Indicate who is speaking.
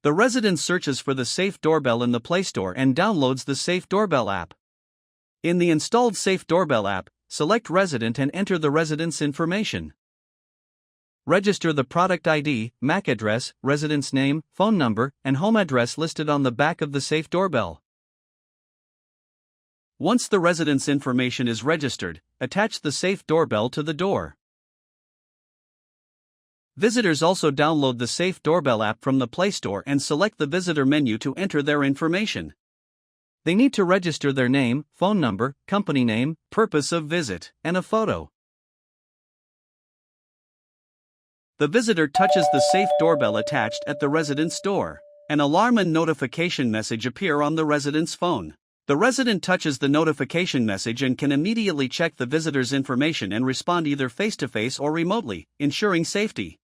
Speaker 1: The resident searches for the Safe Doorbell in the Play Store and downloads the Safe Doorbell app. In the installed Safe Doorbell app, select Resident and enter the resident's information. Register the product ID, MAC address, resident's name, phone number, and home address listed on the back of the Safe Doorbell. Once the resident's information is registered, attach the Safe Doorbell to the door. Visitors also download the Safe Doorbell app from the Play Store and select the visitor menu to enter their information. They need to register their name, phone number, company name, purpose of visit, and a photo. The visitor touches the Safe Doorbell attached at the resident's door. An alarm and notification message appear on the resident's phone. The resident touches the notification message and can immediately check the visitor's information and respond either face-to-face or remotely, ensuring safety.